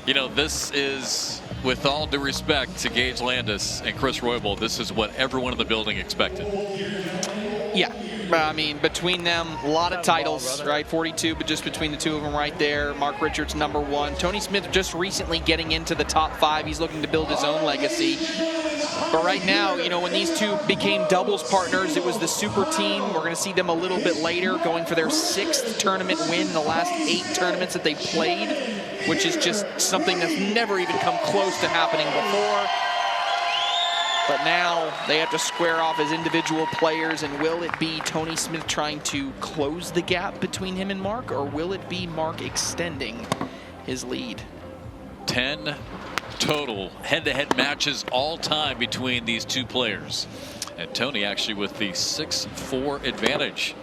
You know, this is, with all due respect to Gage Landis and Chris Roybal, this is what everyone in the building expected. Yeah. I mean, between them, a lot of titles, right? 42, but just between the two of them right there. Mark Richards, #1. Tony Smith just recently getting into the top 5. He's looking to build his own legacy. But right now, you know, when these two became doubles partners, it was the super team. We're going to see them a little bit later going for their 6th tournament win in the last 8 tournaments that they played, which is just something that's never even come close to happening before. But now they have to square off as individual players, and will it be Tony Smith trying to close the gap between him and Mark, or will it be Mark extending his lead? 10 total head-to-head matches all time between these two players, and Tony actually with the 6-4 advantage.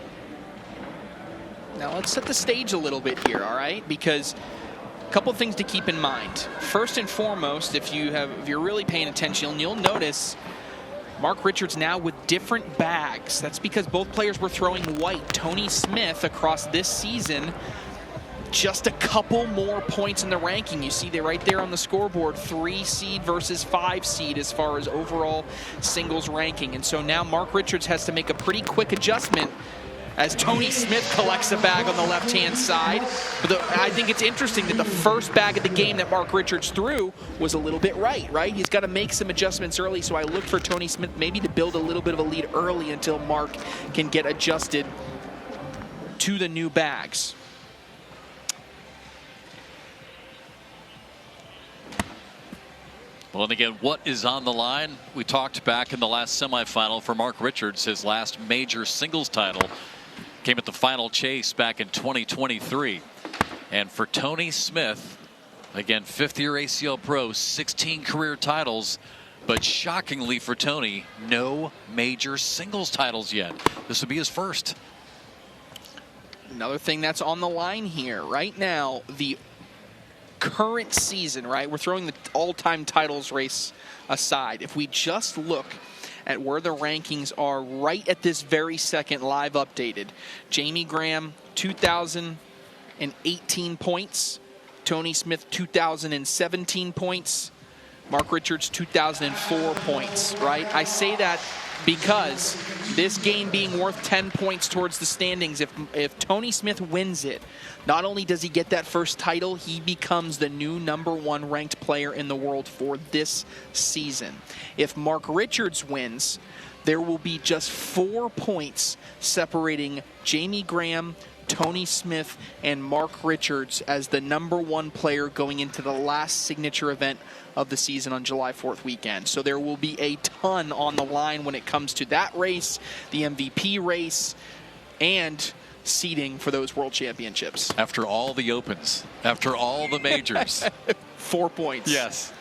Now let's set the stage a little bit here, all right? Because a couple things to keep in mind. First and foremost, if you're really paying attention, you'll notice Mark Richards now with different bags. That's because both players were throwing white. Tony Smith across this season, just a couple more points in the ranking. You see they right there on the scoreboard, 3 seed versus 5 seed as far as overall singles ranking. And so now Mark Richards has to make a pretty quick adjustment as Tony Smith collects a bag on the left-hand side. But I think it's interesting that the first bag of the game that Mark Richards threw was a little bit right? He's got to make some adjustments early, so I look for Tony Smith maybe to build a little bit of a lead early until Mark can get adjusted to the new bags. Well, and again, what is on the line? We talked back in the last semifinal for Mark Richards, his last major singles title came at the final chase back in 2023. And for Tony Smith, again, 5th-year ACL pro, 16 career titles, but shockingly for Tony, no major singles titles yet. This would be his first. Another thing that's on the line here right now, the current season, right? We're throwing the all-time titles race aside. If we just look at where the rankings are right at this very second, live updated, Jamie Graham 2018 points, Tony Smith 2017 points, Mark Richards 2004 points, right? I say that because this game being worth 10 points towards the standings, if Tony Smith wins it, not only does he get that first title, he becomes the new #1 ranked player in the world for this season. If Mark Richards wins, there will be just 4 points separating Jamie Graham, Tony Smith, and Mark Richards as the #1 player going into the last signature event of the season on July 4th weekend. So there will be a ton on the line when it comes to that race, the MVP race, and seeding for those world championships. After all the opens, after all the majors. 4 points. Yes.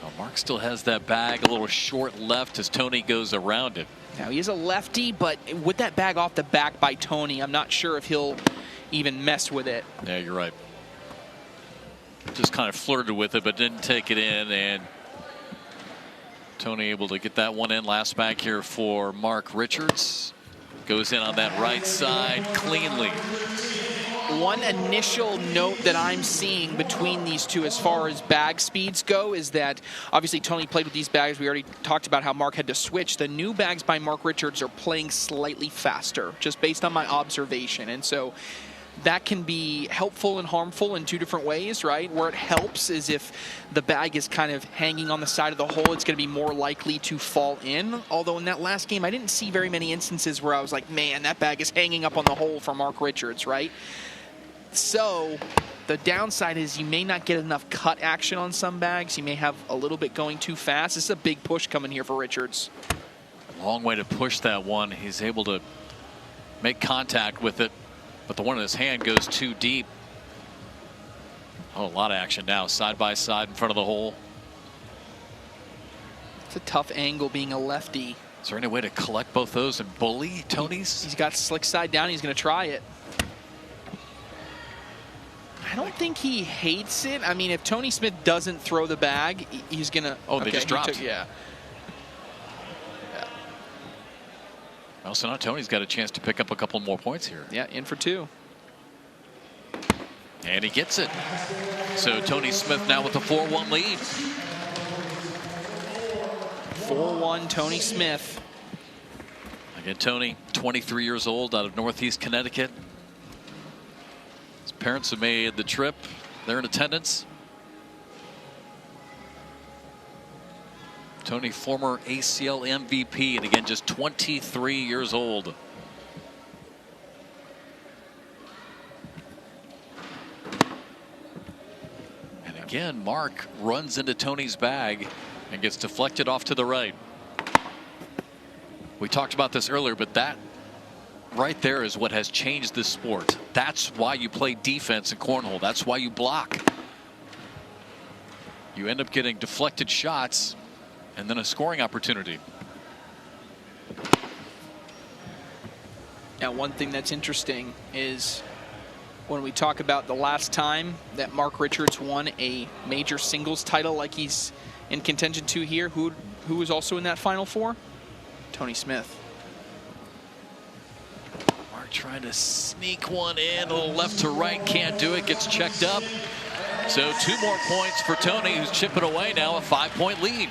Well, Mark still has that bag a little short left as Tony goes around it. Now he is a lefty, but with that bag off the back by Tony, I'm not sure if he'll even mess with it. Yeah, you're right. Just kind of flirted with it, but didn't take it in, and Tony able to get that one in. Last back here for Mark Richards. Goes in on that right side cleanly. One initial note that I'm seeing between these two as far as bag speeds go is that obviously Tony played with these bags. We already talked about how Mark had to switch. The new bags by Mark Richards are playing slightly faster, just based on my observation. And so that can be helpful and harmful in 2 different ways, right? Where it helps is if the bag is kind of hanging on the side of the hole, it's going to be more likely to fall in. Although in that last game, I didn't see very many instances where I was like, man, that bag is hanging up on the hole for Mark Richards, right? So the downside is you may not get enough cut action on some bags. You may have a little bit going too fast. This is a big push coming here for Richards. Long way to push that one. He's able to make contact with it, but the one in his hand goes too deep. Oh, a lot of action now, side by side in front of the hole. It's a tough angle being a lefty. Is there any way to collect both those and bully Tony's? He's got slick side down. He's going to try it. I don't think he hates it. I mean, if Tony Smith doesn't throw the bag, he's going to... Oh, they just dropped. Yeah. Well, so now Tony's got a chance to pick up a couple more points here. Yeah, in for 2. And he gets it. So Tony Smith now with a 4-1 lead. 4-1 Tony Smith. Again, Tony, 23 years old, out of Northeast Connecticut. His parents have made the trip. They're in attendance. Tony, former ACL MVP, and again, just 23 years old. And again, Mark runs into Tony's bag and gets deflected off to the right. We talked about this earlier, but that right there is what has changed this sport. That's why you play defense in cornhole. That's why you block. You end up getting deflected shots and then a scoring opportunity. Now, one thing that's interesting is when we talk about the last time that Mark Richards won a major singles title like he's in contention to here, who was also in that Final Four? Tony Smith. Mark trying to sneak one in, a little left to right, can't do it, gets checked up. So 2 more points for Tony, who's chipping away now, a 5-point lead.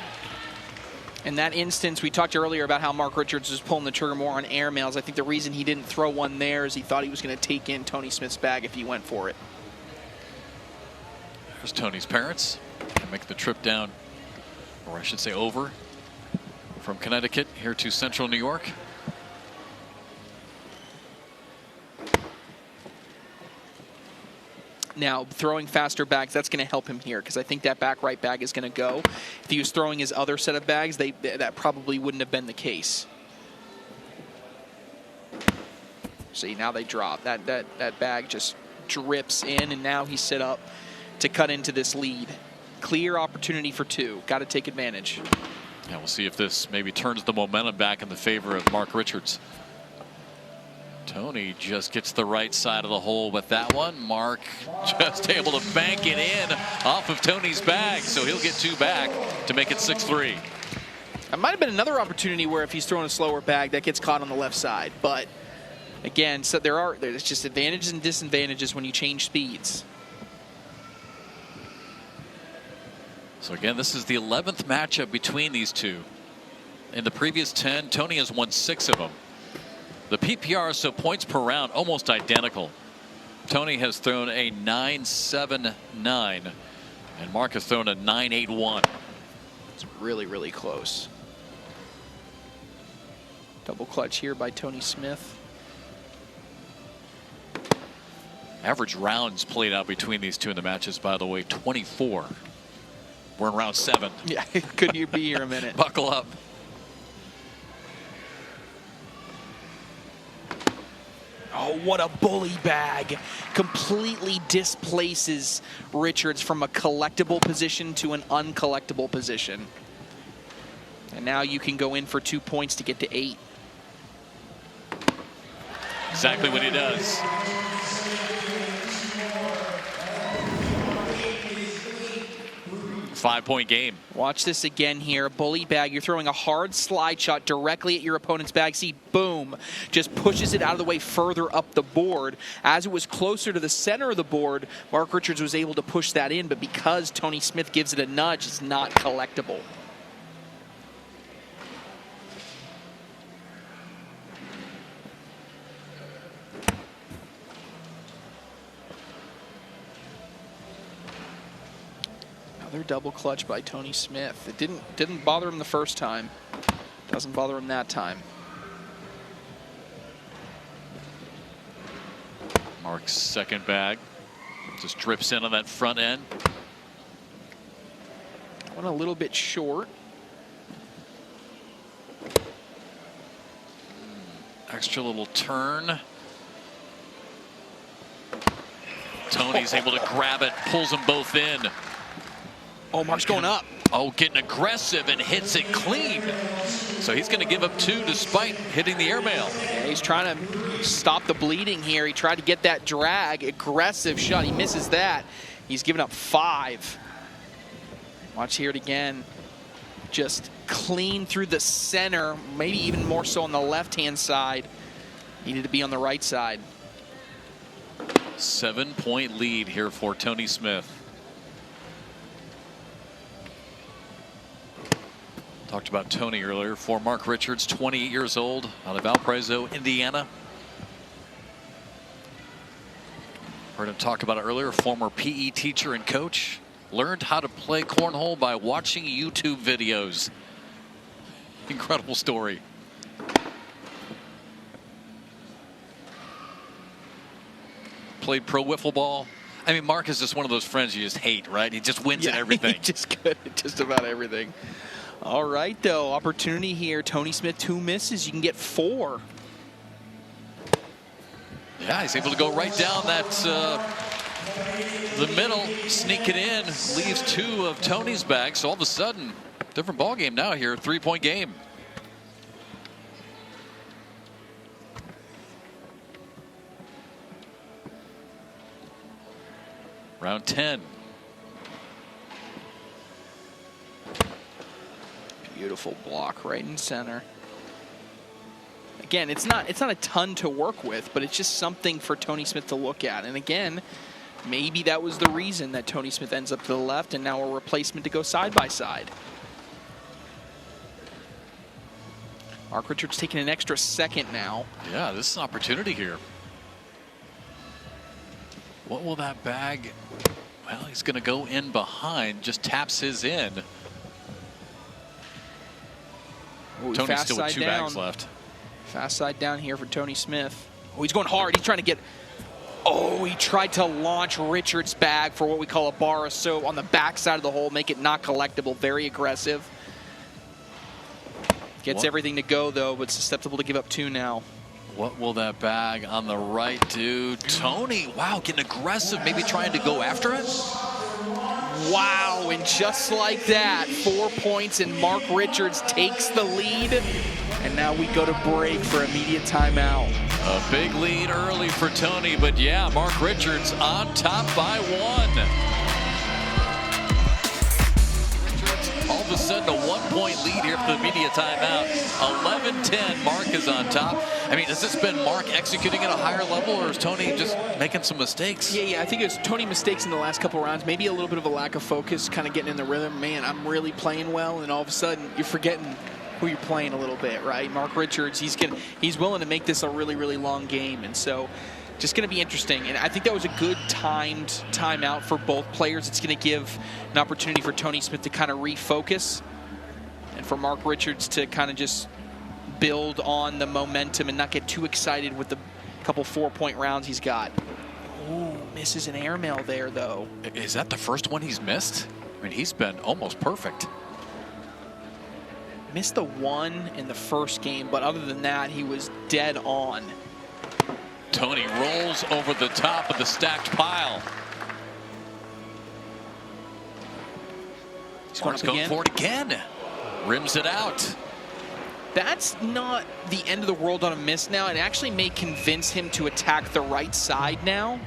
In that instance, we talked earlier about how Mark Richards was pulling the trigger more on airmails. I think the reason he didn't throw one there is he thought he was going to take in Tony Smith's bag if he went for it. There's Tony's parents. Make the trip down, or I should say over, from Connecticut here to Central New York. Now, throwing faster bags, that's going to help him here because I think that back right bag is going to go. If he was throwing his other set of bags, that probably wouldn't have been the case. See, now they drop. That bag just drips in, and now he's set up to cut into this lead. Clear opportunity for 2. Got to take advantage. Yeah, we'll see if this maybe turns the momentum back in the favor of Mark Richards. Tony just gets the right side of the hole with that one. Mark just able to bank it in off of Tony's bag, so he'll get 2 back to make it 6-3. That might have been another opportunity where if he's throwing a slower bag, that gets caught on the left side. But again, so there's just advantages and disadvantages when you change speeds. So again, this is the 11th matchup between these two. In the previous 10, Tony has won 6 of them. The PPR, so points per round, almost identical. Tony has thrown a 9.79, and Mark has thrown a 9.81. It's really, really close. Double clutch here by Tony Smith. Average rounds played out between these two in the matches, by the way, 24. We're in round 7. Yeah, could you be here a minute? Buckle up. Oh, what a bully bag. Completely displaces Richards from a collectible position to an uncollectible position. And now you can go in for 2 points to get to 8. Exactly what he does. Five-point game. Watch this again here. Bully bag. You're throwing a hard slide shot directly at your opponent's bag. See, boom. Just pushes it out of the way further up the board. As it was closer to the center of the board, Mark Richards was able to push that in, but because Tony Smith gives it a nudge, it's not collectible. Another double clutch by Tony Smith. It didn't bother him the first time. Doesn't bother him that time. Mark's second bag just drips in on that front end. Went a little bit short. Extra little turn. Tony's able to grab it, pulls them both in. Oh, Mark's going up. Oh, getting aggressive and hits it clean. So he's going to give up 2 despite hitting the airmail. Yeah, he's trying to stop the bleeding here. He tried to get that drag, aggressive shot. He misses that. He's given up 5. Watch here it again. Just clean through the center, maybe even more so on the left-hand side. Needed to be on the right side. 7-point lead here for Tony Smith. Talked about Tony earlier. For Mark Richards, 28 years old, out of Valparaiso, Indiana. Heard him talk about it earlier. Former PE teacher and coach. Learned how to play cornhole by watching YouTube videos. Incredible story. Played pro wiffle ball. I mean, Mark is just one of those friends you just hate, right? He just wins at everything. He's just good at just about everything. All right, though, opportunity here. Tony Smith, 2 misses. You can get 4. Yeah, he's able to go right down that the middle, sneak it in, leaves 2 of Tony's bags. So all of a sudden, different ball game now here, 3-point game. Round 10. Beautiful block right in center. Again, it's not a ton to work with, but it's just something for Tony Smith to look at. And again, maybe that was the reason that Tony Smith ends up to the left and now a replacement to go side by side. Mark Richards taking an extra second now. Yeah, this is an opportunity here. What will that bag? Well, he's going to go in behind, just taps his in. Ooh, Tony's still with 2 bags left. Fast side down here for Tony Smith. Oh, he's going hard. He's trying to get... Oh, he tried to launch Richards' bag for what we call a bar or so on the back side of the hole, make it not collectible. Very aggressive. Gets everything to go, though, but susceptible to give up 2 now. What will that bag on the right do? Tony, wow, getting aggressive, maybe trying to go after it. Wow, and just like that, 4 points, and Mark Richards takes the lead. And now we go to break for immediate timeout. A big lead early for Tony, but yeah, Mark Richards on top by 1. All of a sudden, a 1-point lead here for the media timeout. 11-10, Mark is on top. I mean, has this been Mark executing at a higher level, or is Tony just making some mistakes? Yeah, I think it was Tony mistakes in the last couple rounds. Maybe a little bit of a lack of focus, kind of getting in the rhythm. Man, I'm really playing well, and all of a sudden, you're forgetting who you're playing a little bit, right? Mark Richards, he's willing to make this a really, really long game, and so just going to be interesting. And I think that was a good timed timeout for both players. It's going to give an opportunity for Tony Smith to kind of refocus and for Mark Richards to kind of just build on the momentum and not get too excited with the couple 4-point rounds he's got. Ooh, misses an airmail there, though. Is that the first one he's missed? I mean, he's been almost perfect. Missed the 1 in the first game, but other than that, he was dead on. Tony rolls over the top of the stacked pile. He's going for it again. Rims it out. That's not the end of the world on a miss now. It actually may convince him to attack the right side now.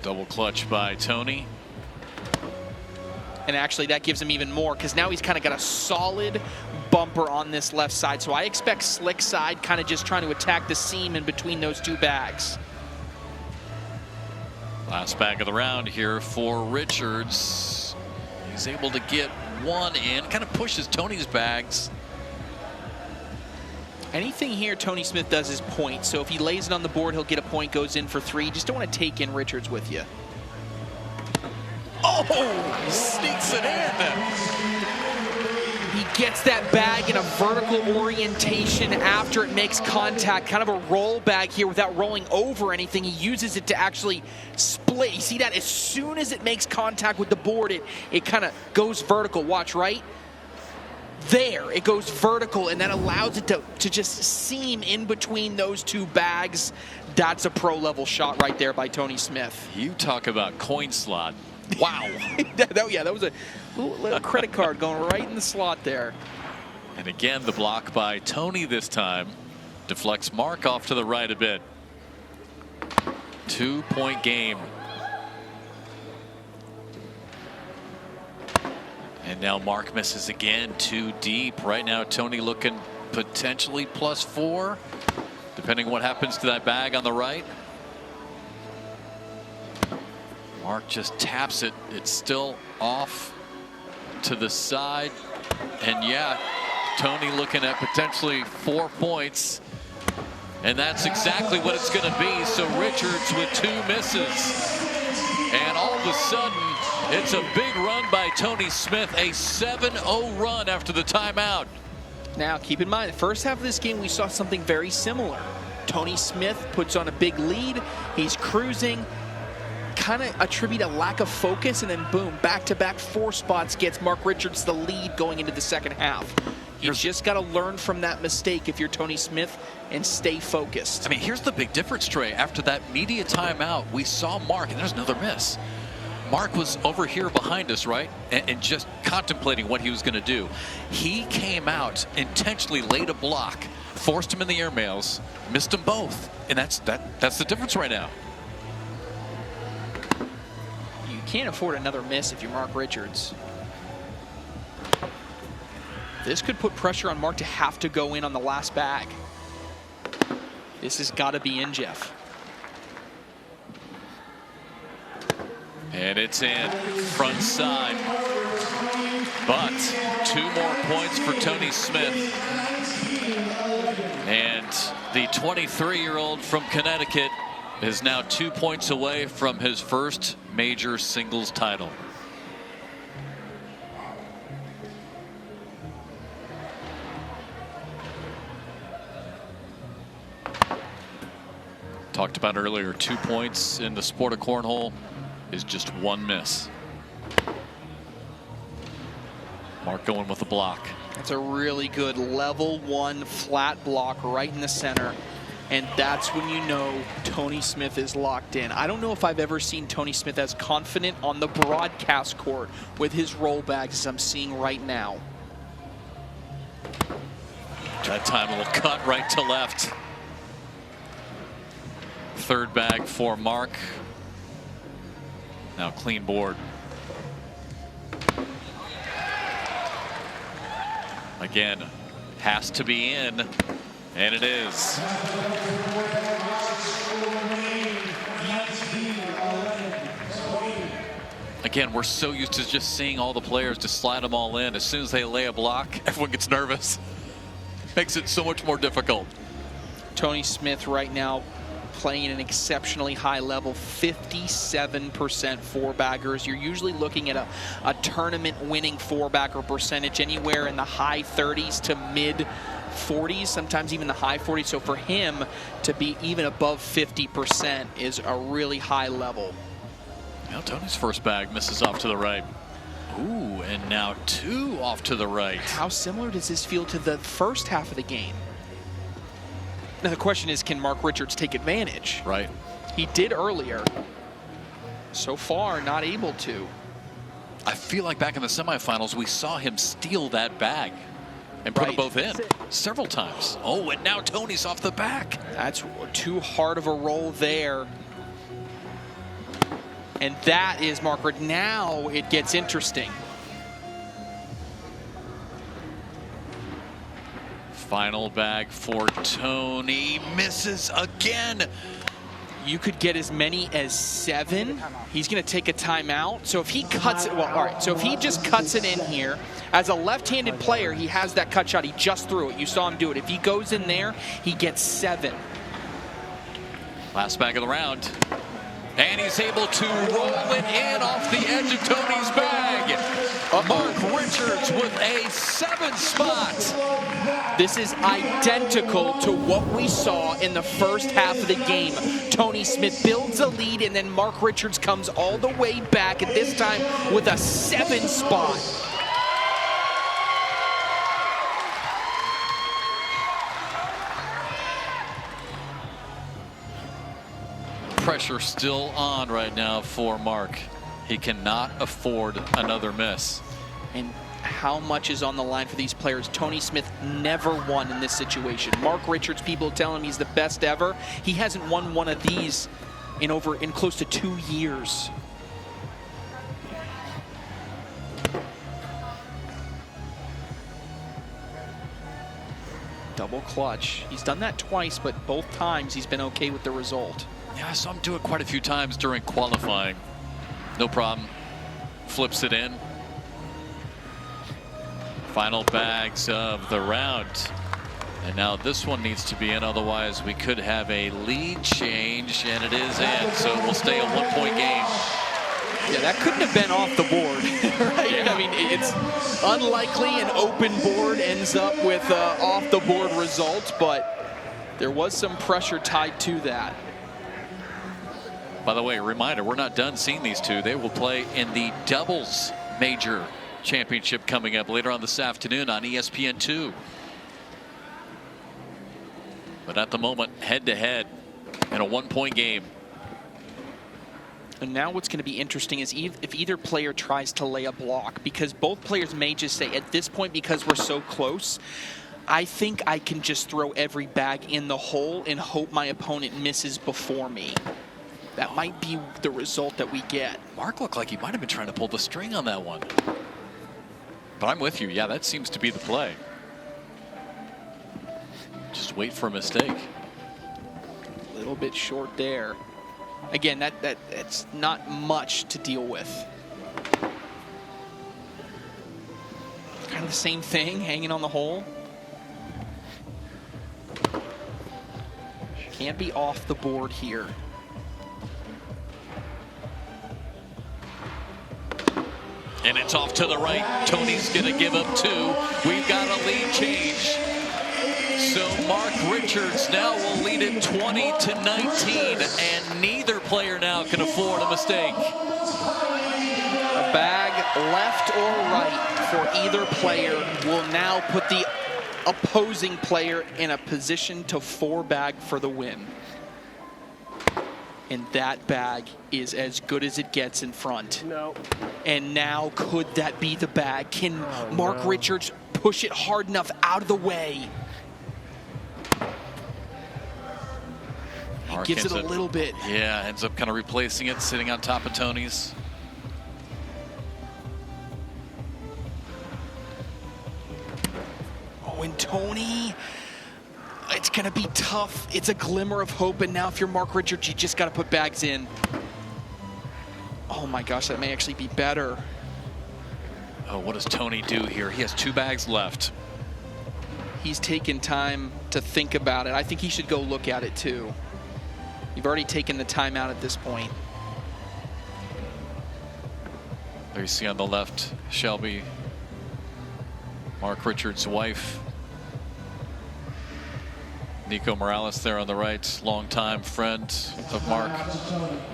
Double clutch by Tony. And actually that gives him even more, because now he's kind of got a solid bumper on this left side. So I expect slick side kind of just trying to attack the seam in between those 2 bags. Last bag of the round here for Richards. He's able to get 1 in, kind of pushes Tony's bags. Anything here Tony Smith does is point. So if he lays it on the board, he'll get a point, goes in for 3. Just don't want to take in Richards with you. Oh, sneaks it in. He gets that bag in a vertical orientation after it makes contact, kind of a roll bag here without rolling over anything. He uses it to actually split. You see that? As soon as it makes contact with the board, it kind of goes vertical. Watch, right? There, it goes vertical, and that allows it to just seam in between those 2 bags. That's a pro-level shot right there by Tony Smith. You talk about coin slot. Wow. that was a little credit card going right in the slot there. And again, the block by Tony this time deflects Mark off to the right a bit. 2-point game. And now Mark misses again, 2 deep. Right now, Tony looking potentially +4, depending on what happens to that bag on the right. Mark just taps it. It's still off to the side. And yeah, Tony looking at potentially 4 points. And that's exactly what it's going to be. So Richards with 2 misses. And all of a sudden, it's a big run by Tony Smith. A 7-0 run after the timeout. Now, keep in mind, the first half of this game, we saw something very similar. Tony Smith puts on a big lead. He's cruising. Kind of attribute a lack of focus, and then boom, back-to-back 4 spots gets Mark Richards the lead going into the second half. You just got to learn from that mistake if you're Tony Smith and stay focused. I mean, here's the big difference, Trey. After that media timeout, we saw Mark, and there's another miss. Mark was over here behind us, right? And just contemplating what he was going to do. He came out, intentionally laid a block, forced him in the airmails, missed them both. And that's the difference right now. You can't afford another miss if you're Mark Richards. This could put pressure on Mark to have to go in on the last bag. This has got to be in, Jeff. And it's in, front side. But 2 more points for Tony Smith. And the 23-year-old from Connecticut is now 2 points away from his first major singles title. Talked about earlier, 2 points in the sport of cornhole is just 1 miss. Mark going with a block. That's a really good level 1 flat block right in the center. And that's when you know Tony Smith is locked in. I don't know if I've ever seen Tony Smith as confident on the broadcast court with his roll bags as I'm seeing right now. That time a little cut right to left. Third bag for Mark. Now clean board. Again, has to be in, and it is. Again, we're so used to just seeing all the players just slide them all in. As soon as they lay a block, everyone gets nervous. Makes it so much more difficult. Tony Smith right now playing at an exceptionally high level, 57% four-baggers. You're usually looking at a tournament-winning four-bagger percentage anywhere in the high 30s to mid 40s, sometimes even the high 40s. So for him to be even above 50% is a really high level. Now Tony's first bag misses off to the right. Ooh, and now 2 off to the right. How similar does this feel to the first half of the game? Now the question is, can Mark Richards take advantage? Right. He did earlier. So far, not able to. I feel like back in the semifinals, we saw him steal that bag and put them both in several times. Oh, and now Tony's off the back. That's too hard of a roll there. And that is Mark Richards. Now it gets interesting. Final bag for Tony. Misses again. You could get as many as 7. He's going to take a timeout. So if he cuts it, well, all right. So if he just cuts it in here, as a left-handed player, he has that cut shot. He just threw it. You saw him do it. If he goes in there, he gets 7. Last bag of the round. And he's able to roll it in off the edge of Tony's bag. Mark Richards with a 7 spot. This is identical to what we saw in the first half of the game. Tony Smith builds a lead, and then Mark Richards comes all the way back, at this time with a 7 spot. Pressure still on right now for Mark. He cannot afford another miss. And how much is on the line for these players? Tony Smith never won in this situation. Mark Richards, people tell him he's the best ever. He hasn't won one of these in close to 2 years. Double clutch. He's done that twice, but both times he's been okay with the result. Yeah, I saw him do it quite a few times during qualifying. No problem. Flips it in. Final bags of the round. And now this one needs to be in, otherwise we could have a lead change, and it is in, so we'll stay a 1-point game. Yeah, that couldn't have been off the board, right? Yeah. I mean, it's unlikely an open board ends up with off the board result, but there was some pressure tied to that. By the way, a reminder, we're not done seeing these two. They will play in the doubles major championship coming up later on this afternoon on ESPN2. But at the moment, head-to-head in a 1-point game. And now what's going to be interesting is if either player tries to lay a block, because both players may just say, at this point, because we're so close, I think I can just throw every bag in the hole and hope my opponent misses before me. That might be the result that we get. Mark looked like he might have been trying to pull the string on that one. But I'm with you. Yeah, that seems to be the play. Just wait for a mistake. A little bit short there. Again, that's not much to deal with. Kind of the same thing, hanging on the hole. Can't be off the board here. And it's off to the right. Tony's going to give up 2. We've got a lead change. So Mark Richards now will lead it 20-19, and neither player now can afford a mistake. A bag left or right for either player will now put the opposing player in a position to 4-bag for the win. And that bag is as good as it gets in front. No. And now could that be the bag? Can Mark Richards push it hard enough out of the way? He gives it a little bit. Yeah, ends up kind of replacing it, sitting on top of Tony's. Oh, and Tony, it's going to be tough. It's a glimmer of hope, and now if you're Mark Richards, you just got to put bags in. Oh my gosh, that may actually be better. Oh, what does Tony do here? He has 2 bags left. He's taken time to think about it. I think he should go look at it too. You've already taken the time out at this point. There you see on the left, Shelby, Mark Richards' wife. Nico Morales there on the right, longtime friend of Mark.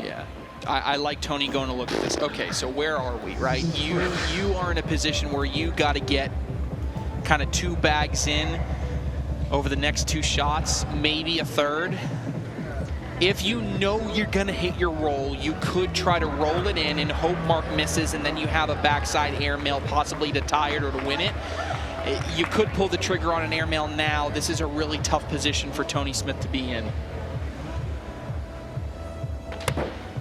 Yeah, I like Tony going to look at this. Okay, so where are we, right? You are in a position where you got to get kind of 2 bags in over the next 2 shots, maybe a third. If you know you're going to hit your roll, you could try to roll it in and hope Mark misses, and then you have a backside airmail possibly to tie it or to win it. You could pull the trigger on an airmail now. This is a really tough position for Tony Smith to be in.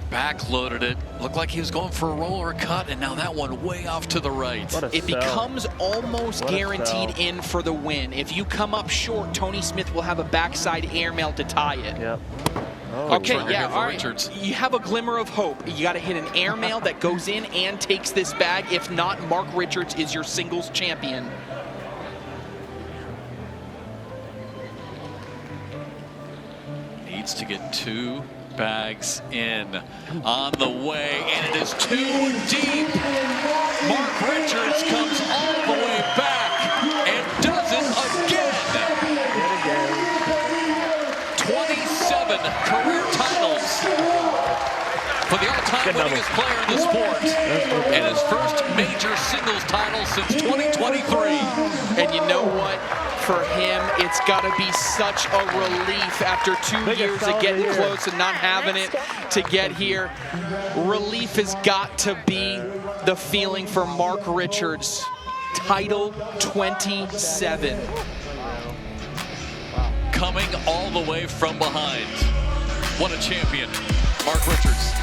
Backloaded it. Looked like he was going for a roll or a cut, and now that one way off to the right. It becomes almost guaranteed in for the win. If you come up short, Tony Smith will have a backside airmail to tie it. Yep. Oh, okay, yeah, all right. Richards. You have a glimmer of hope. You got to hit an airmail that goes in and takes this bag. If not, Mark Richards is your singles champion. Needs to get 2 bags in on the way, and it is too deep. Mark Richards comes all the way back and does it again. 27 career titles for the all-time winningest player in the sport, and his first major singles title since 2023. And you know what? For him, it's got to be such a relief after 2 years of getting close and not having it to get here. Relief has got to be the feeling for Mark Richards. Title 27. Coming all the way from behind. What a champion, Mark Richards.